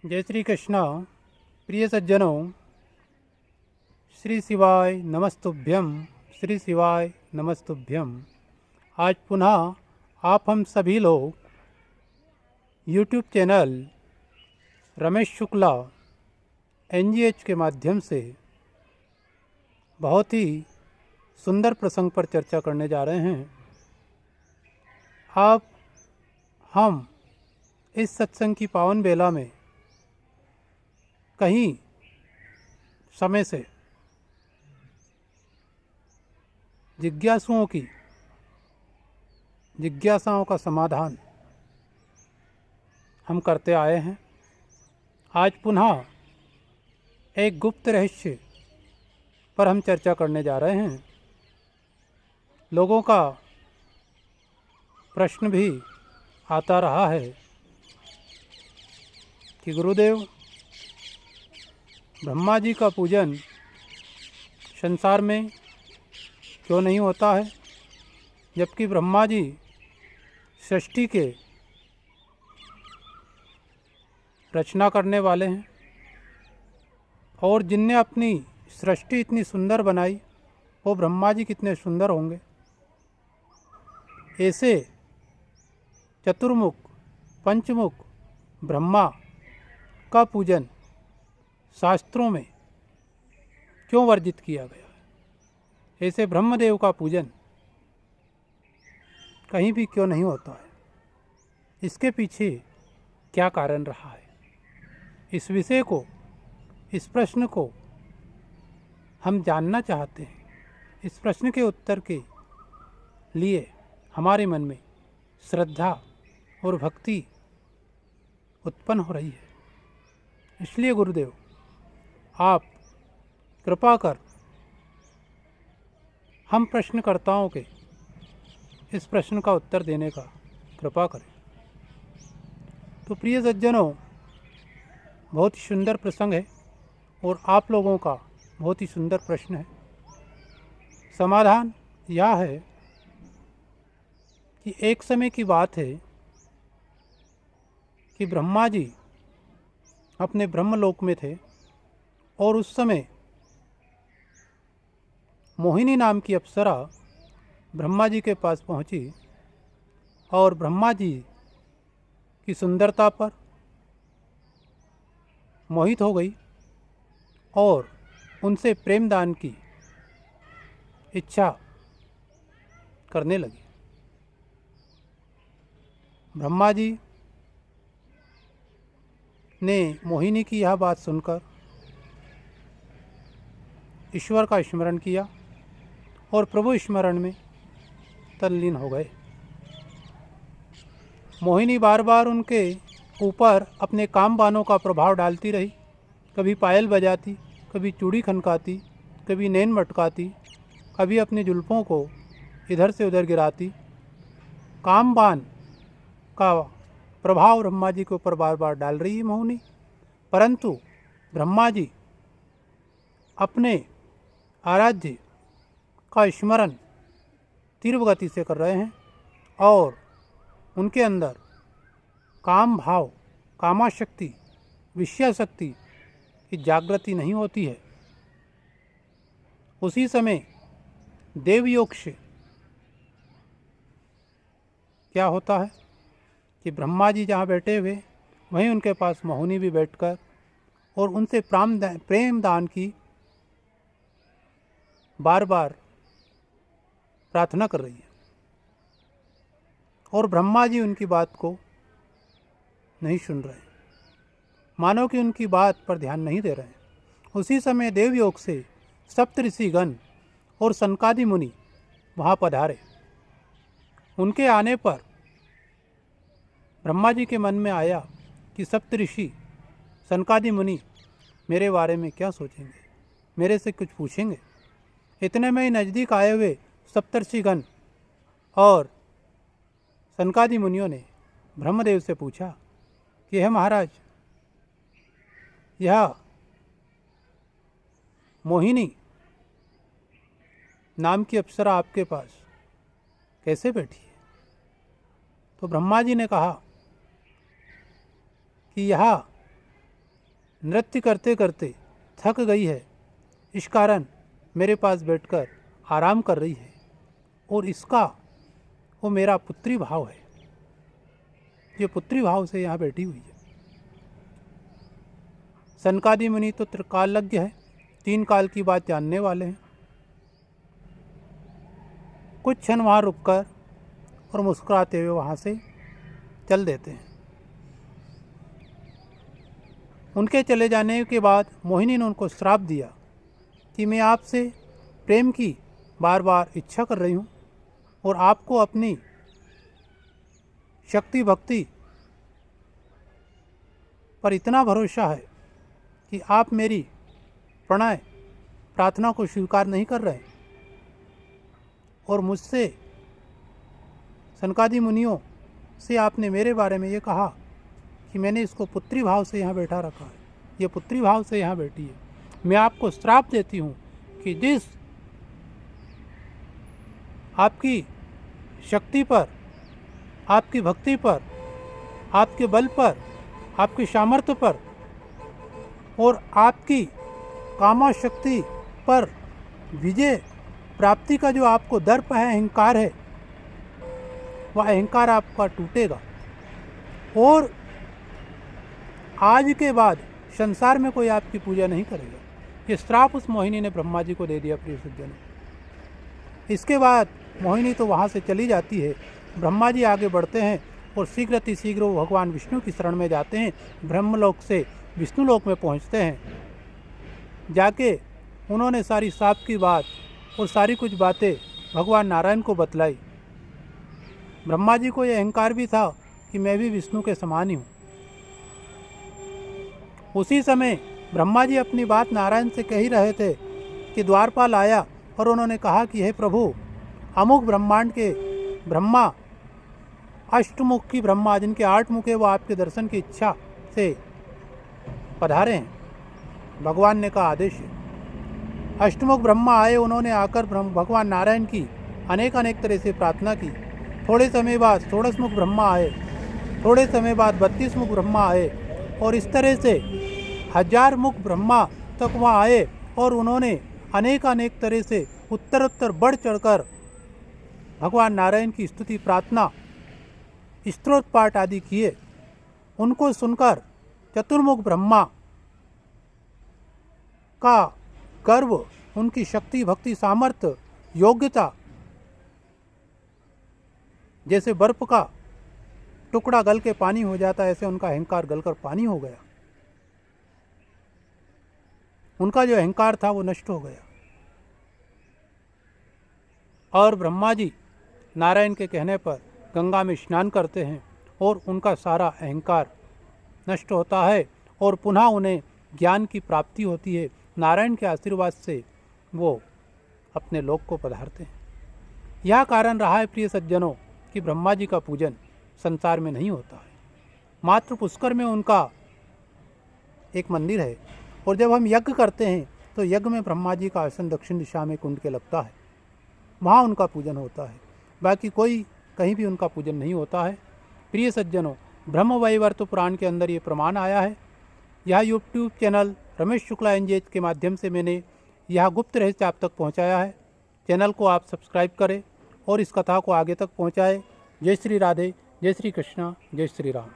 जय श्री कृष्ण। प्रिय सज्जनों, श्री शिवाय नमस्तुभ्यम, श्री शिवाय नमस्तुभ्यम। आज पुनः आप हम सभी लोग YouTube channel Ramesh Shukla NGH के माध्यम से बहुत ही सुंदर प्रसंग पर चर्चा करने जा रहे हैं। अब हम इस सत्संग की पावन बेला में कहीं समय से जिज्ञासुओं की जिज्ञासाओं का समाधान हम करते आए हैं। आज पुनः एक गुप्त रहस्य पर हम चर्चा करने जा रहे हैं। लोगों का प्रश्न भी आता रहा है कि गुरुदेव, ब्रह्मा जी का पूजन संसार में क्यों नहीं होता है, जबकि ब्रह्मा जी सृष्टि के रचना करने वाले हैं और जिनने अपनी सृष्टि इतनी सुंदर बनाई वो ब्रह्मा जी कितने सुंदर होंगे। ऐसे चतुर्मुख पंचमुख ब्रह्मा का पूजन शास्त्रों में क्यों वर्जित किया गया है, ऐसे ब्रह्मदेव का पूजन कहीं भी क्यों नहीं होता है, इसके पीछे क्या कारण रहा है, इस विषय को, इस प्रश्न को हम जानना चाहते हैं। इस प्रश्न के उत्तर के लिए हमारे मन में श्रद्धा और भक्ति उत्पन्न हो रही है। इसलिए गुरुदेव, आप कृपा कर हम प्रश्नकर्ताओं के इस प्रश्न का उत्तर देने का कृपा करें। तो प्रिय सज्जनों, बहुत ही सुंदर प्रसंग है और आप लोगों का बहुत ही सुंदर प्रश्न है। समाधान यह है कि एक समय की बात है कि ब्रह्मा जी अपने ब्रह्मलोक में थे और उस समय मोहिनी नाम की अप्सरा ब्रह्मा जी के पास पहुंची और ब्रह्मा जी की सुंदरता पर मोहित हो गई और उनसे प्रेम दान की इच्छा करने लगी। ब्रह्मा जी ने मोहिनी की यह बात सुनकर ईश्वर का स्मरण किया और प्रभु स्मरण में तल्लीन हो गए। मोहिनी बार बार उनके ऊपर अपने काम बानों का प्रभाव डालती रही। कभी पायल बजाती, कभी चूड़ी खनकाती, कभी नैन मटकाती, कभी अपने जुल्फों को इधर से उधर गिराती। काम बान का प्रभाव ब्रह्मा जी के ऊपर बार बार डाल रही है मोहिनी, परंतु ब्रह्मा जी अपने आराध्य का स्मरण तीव्र गति से कर रहे हैं और उनके अंदर काम भाव, कामाशक्ति, विषयाशक्ति की जागृति नहीं होती है। उसी समय देवयोग से क्या होता है कि ब्रह्मा जी जहाँ बैठे हुए वहीं उनके पास मोहिनी भी बैठकर और उनसे प्रेम दान की बार बार प्रार्थना कर रही है और ब्रह्मा जी उनकी बात को नहीं सुन रहे, मानो कि उनकी बात पर ध्यान नहीं दे रहे हैं। उसी समय देवयोग से सप्तऋषिगण और सनकादि मुनि वहाँ पधारे। उनके आने पर ब्रह्मा जी के मन में आया कि सप्तऋषि सनकादि मुनि मेरे बारे में क्या सोचेंगे, मेरे से कुछ पूछेंगे। इतने में ही नज़दीक आए हुए सप्तर्षिगण और सनकादि मुनियों ने ब्रह्मदेव से पूछा कि हे महाराज, यह मोहिनी नाम की अप्सरा आपके पास कैसे बैठी है? तो ब्रह्मा जी ने कहा कि यह नृत्य करते करते थक गई है, इस कारण मेरे पास बैठकर आराम कर रही है, और इसका वो मेरा पुत्री भाव है, ये पुत्री भाव से यहाँ बैठी हुई है। सनकादि मुनि तो त्रिकालज्ञ है, 3 काल की बात जानने वाले हैं। कुछ क्षण वहाँ रुककर और मुस्कुराते हुए वहाँ से चल देते हैं। उनके चले जाने के बाद मोहिनी ने उनको श्राप दिया कि मैं आपसे प्रेम की बार बार इच्छा कर रही हूँ, और आपको अपनी शक्ति भक्ति पर इतना भरोसा है कि आप मेरी प्रणय प्रार्थना को स्वीकार नहीं कर रहे, और मुझसे सनकादि मुनियों से आपने मेरे बारे में ये कहा कि मैंने इसको पुत्री भाव से यहाँ बैठा रखा है, ये पुत्री भाव से यहाँ बैठी है। मैं आपको श्राप देती हूँ कि जिस आपकी शक्ति पर, आपकी भक्ति पर, आपके बल पर, आपके सामर्थ्य पर और आपकी कामा शक्ति पर विजय प्राप्ति का जो आपको दर्प है, अहंकार है, वह अहंकार आपका टूटेगा, और आज के बाद संसार में कोई आपकी पूजा नहीं करेगा। ये श्राप उस मोहिनी ने ब्रह्मा जी को दे दिया प्रिय सज्जनों। इसके बाद मोहिनी तो वहाँ से चली जाती है। ब्रह्मा जी आगे बढ़ते हैं और शीघ्र वो भगवान विष्णु की शरण में जाते हैं। ब्रह्मलोक से विष्णुलोक में पहुँचते हैं। जाके उन्होंने सारी श्राप की बात और सारी कुछ बातें भगवान नारायण को बतलाई। ब्रह्मा जी को यह अहंकार भी था कि मैं भी विष्णु के समान ही हूँ। उसी समय ब्रह्मा जी अपनी बात नारायण से कह ही रहे थे कि द्वारपाल आया और उन्होंने कहा कि हे प्रभु, अमुक ब्रह्मांड के ब्रह्मा, अष्टमुखी ब्रह्मा जिनके 8 मुख है, वो आपके दर्शन की इच्छा से पधारे हैं। भगवान ने कहा आदेश है। अष्टमुख ब्रह्मा आए, उन्होंने आकर भगवान नारायण की अनेक तरह से प्रार्थना की। थोड़े समय बाद 16 मुख ब्रह्मा आए, थोड़े समय बाद 32 मुख ब्रह्मा आए, और इस तरह से 1000 मुख ब्रह्मा तक वहाँ आए, और उन्होंने अनेक तरह से उत्तरोत्तर बढ़ चढ़कर भगवान नारायण की स्तुति, प्रार्थना, स्तोत्र पाठ आदि किए। उनको सुनकर चतुर्मुख ब्रह्मा का गर्व, उनकी शक्ति भक्ति सामर्थ्य योग्यता, जैसे बर्फ का टुकड़ा गल के पानी हो जाता है, ऐसे उनका अहंकार गलकर पानी हो गया। उनका जो अहंकार था वो नष्ट हो गया, और ब्रह्मा जी नारायण के कहने पर गंगा में स्नान करते हैं, और उनका सारा अहंकार नष्ट होता है, और पुनः उन्हें ज्ञान की प्राप्ति होती है। नारायण के आशीर्वाद से वो अपने लोक को पधारते हैं। यह कारण रहा है प्रिय सज्जनों कि ब्रह्मा जी का पूजन संसार में नहीं होता है। मात्र पुष्कर में उनका एक मंदिर है, और जब हम यज्ञ करते हैं तो यज्ञ में ब्रह्मा जी का आसन दक्षिण दिशा में कुंड के लगता है, वहाँ उनका पूजन होता है। बाकी कोई कहीं भी उनका पूजन नहीं होता है। प्रिय सज्जनों, ब्रह्म वैवर्त पुराण के अंदर ये प्रमाण आया है। यह यूट्यूब चैनल रमेश शुक्ला एनजेच के माध्यम से मैंने यह गुप्त रहस्य आप तक पहुँचाया है। चैनल को आप सब्सक्राइब करें और इस कथा को आगे तक पहुँचाएँ। जय श्री राधे, जय श्री कृष्णा, जय श्री राम।